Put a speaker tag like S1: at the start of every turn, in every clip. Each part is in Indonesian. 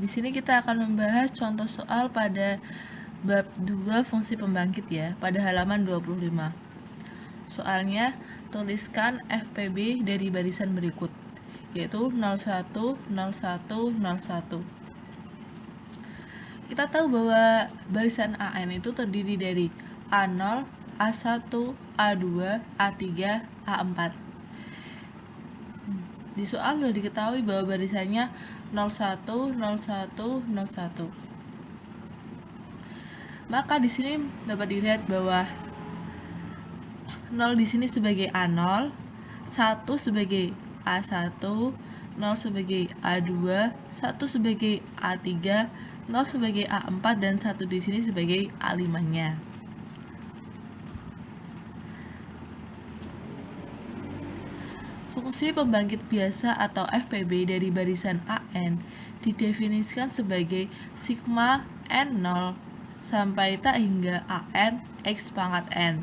S1: di sini kita akan membahas contoh soal pada bab 2 fungsi pembangkit ya, pada halaman 25. Soalnya, tuliskan FPB dari barisan berikut, yaitu 01, 01, 01. Kita tahu bahwa barisan AN itu terdiri dari A0, A1, A2, A3, A4. Di soal sudah diketahui bahwa barisannya 01, 01, 01. Maka di sini dapat dilihat bahwa 0 di sini sebagai A0, 1 sebagai A1, 0 sebagai A2, 1 sebagai A3, 0 sebagai A4 dan 1 di sini sebagai A5-nya. Fungsi pembangkit biasa atau FPB dari barisan AN didefinisikan sebagai sigma N0 sampai tak hingga AN X pangkat N,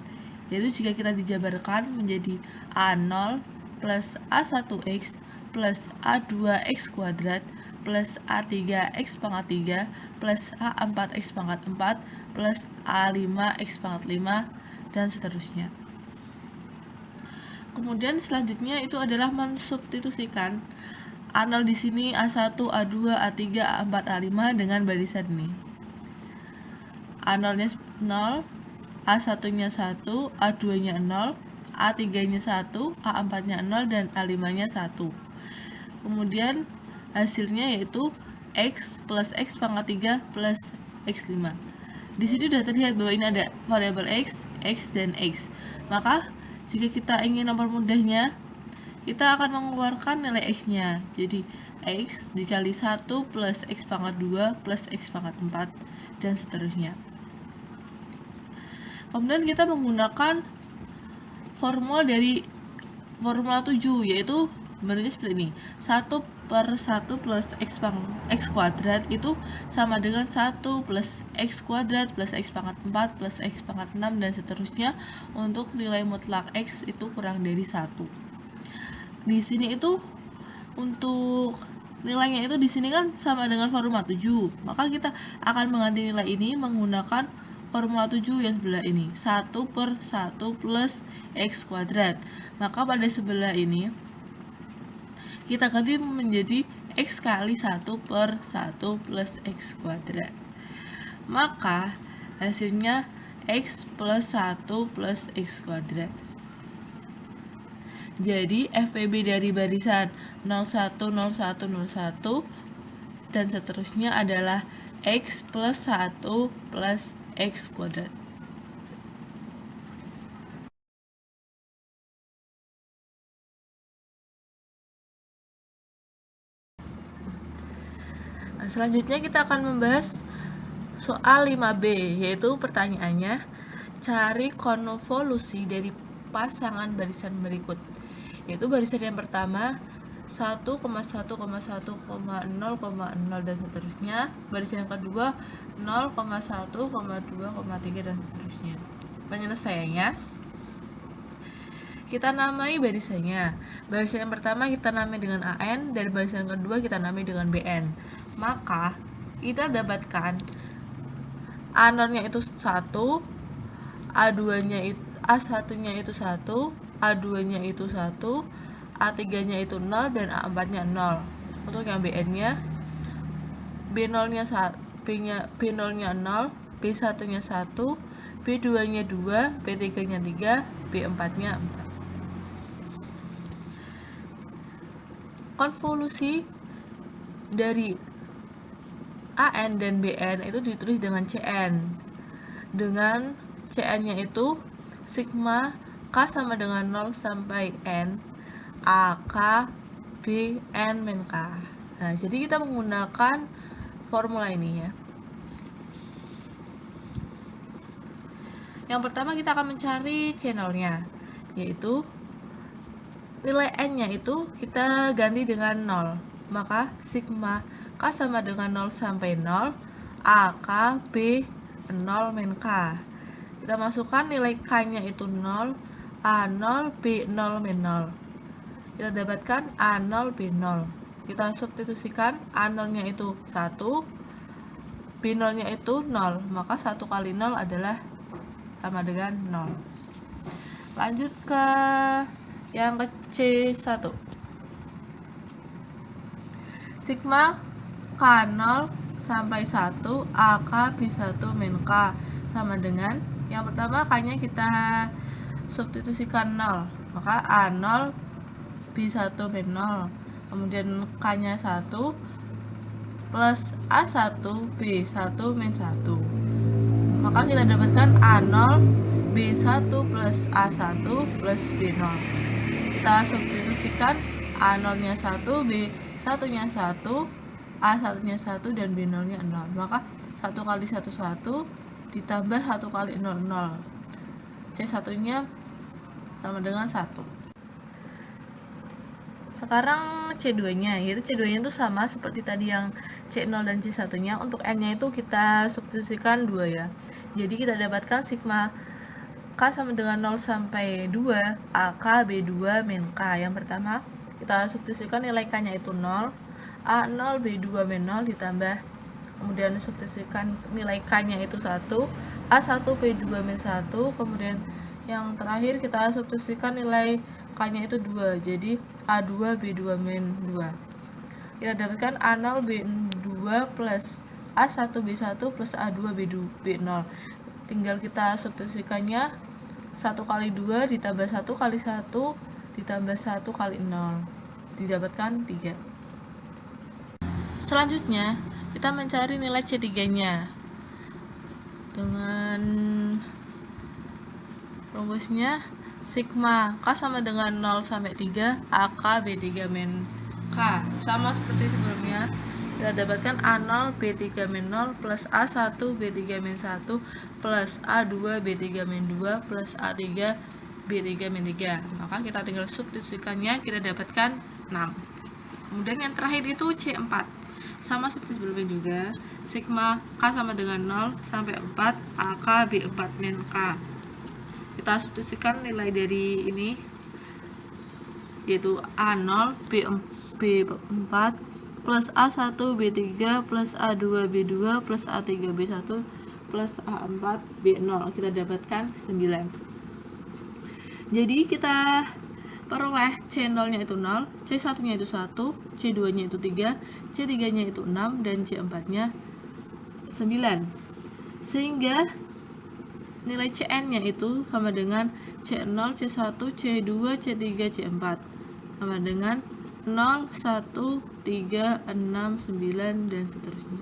S1: yaitu jika kita dijabarkan menjadi A0 plus A1X plus A2X kuadrat plus A3X pangkat 3 plus A4X pangkat 4 plus A5X pangkat 5 dan seterusnya. Kemudian selanjutnya itu adalah mensubstitusikan A0 di sini A1, A2, A3, A4, A5 dengan barisan ini. A0-nya 0, A1-nya 1, A2-nya 0, A3-nya 1, A4-nya 0 dan A5-nya 1. Kemudian hasilnya yaitu X plus X pangkat 3 plus X5. Di sini sudah terlihat bahwa ini ada variabel X, X dan X. Maka jika kita ingin mempermudahnya, kita akan mengeluarkan nilai X-nya. Jadi X dikali 1 plus X pangkat 2 plus X pangkat 4 dan seterusnya. Kemudian kita menggunakan formula dari formula 7, yaitu bentuknya seperti ini. 1 per 1 plus X kuadrat itu sama dengan 1 plus X kuadrat plus X pangkat 4 plus X pangkat 6 dan seterusnya untuk nilai mutlak X itu kurang dari 1. Di sini itu untuk nilainya itu di sini kan sama dengan formula 7. Maka kita akan mengganti nilai ini menggunakan formula 7 yang sebelah ini. 1 per 1 plus X kuadrat. Maka pada sebelah ini kita ganti menjadi X kali 1 per 1 plus X kuadrat. Maka hasilnya X plus 1 plus X kuadrat. Jadi FPB dari barisan 01, 01, 01 dan seterusnya adalah X plus 1 plus X kuadrat. Selanjutnya kita akan membahas soal 5B, yaitu pertanyaannya cari konvolusi dari pasangan barisan berikut, yaitu barisan yang pertama 1,1,1,0,0 dan seterusnya, barisan yang kedua 0,1,2,3 dan seterusnya. Penyelesaiannya kita namai barisannya. Barisan yang pertama kita namai dengan AN dan barisan yang kedua kita namai dengan BN. Maka kita dapatkan A0-nya itu 1, A2-nya itu A1-nya itu 1, A2-nya itu 1, A3-nya itu 0 dan A4-nya 0. Untuk yang BN-nya B0-nya 0, B1-nya 1, B2-nya 2, B3-nya 3, B4-nya 4. Konvolusi dari AN dan BN itu ditulis dengan CN. Dengan CN-nya itu sigma K sama dengan 0 sampai N AK B N min K. Nah, jadi kita menggunakan formula ini ya. Yang pertama kita akan mencari channelnya, yaitu nilai N-nya itu kita ganti dengan 0. Maka sigma K sama dengan 0 sampai 0 AK B 0 min K. Kita masukkan nilai K-nya itu 0, A0 B0 min 0. Kita dapatkan A0 B0. kita substitusikan A0 nya itu 1, B0 nya itu 0, maka 1 kali 0 adalah sama dengan 0. Lanjut ke yang ke C1. Sigma K0 sampai 1 AK B1 min K sama dengan, yang pertama K-nya kita substitusikan 0, maka A0 B1 min 0, kemudian K-nya 1 plus A1 B1 min 1, maka kita dapatkan A0 B1 plus A1 plus B0. Kita substitusikan A0 nya 1, B1 nya 1, A1 nya 1, dan B0 nya 0, maka 1 kali 1 1 ditambah 1 kali 0 0, C1 nya sama dengan 1. Sekarang C2 nya, yaitu C2 nya itu sama seperti tadi yang C0 dan C1 nya. Untuk N nya itu kita substitusikan 2 ya, jadi kita dapatkan sigma K sama dengan 0 sampai 2 AK B2 min K. Yang pertama kita substitusikan nilai K nya itu 0, A0 B2 min 0 ditambah, kemudian substitusikan nilai K nya itu 1, A1 B2 min 1, kemudian yang terakhir kita substitusikan nilai K nya itu 2, jadi A2 B2 min 2. Kita dapatkan A0 B2 plus A1 B1 plus A2 B0. Tinggal kita substitusikannya, 1 kali 2 ditambah 1 kali 1 ditambah 1 kali 0, didapatkan 3. Selanjutnya kita mencari nilai C3 nya dengan rumusnya sigma K sama dengan 0 sampai 3 AK B3 min K. Sama seperti sebelumnya, kita dapatkan A0 B3 min 0 plus A1 B3 min 1 plus A2 B3 min 2 plus A3 B3 min 3. Maka kita tinggal substitusikannya, kita dapatkan 6. Kemudian yang terakhir itu C4. Sama seperti sebelumnya juga, sigma K sama dengan 0 sampai 4 AK B4 min K. Kita substitusikan nilai dari ini, yaitu A0 B4 plus A1 B3 plus A2 B2 plus A3 B1 plus A4 B0. Kita dapatkan 9. Jadi kita peroleh C0 nya itu 0, C1 nya itu 1, C2 nya itu 3, C3 nya itu 6, dan C4 nya 9. Sehingga nilai Cn nya itu sama dengan C0, C1, C2, C3, C4 sama dengan 0, 1, 3, 6, 9, dan seterusnya.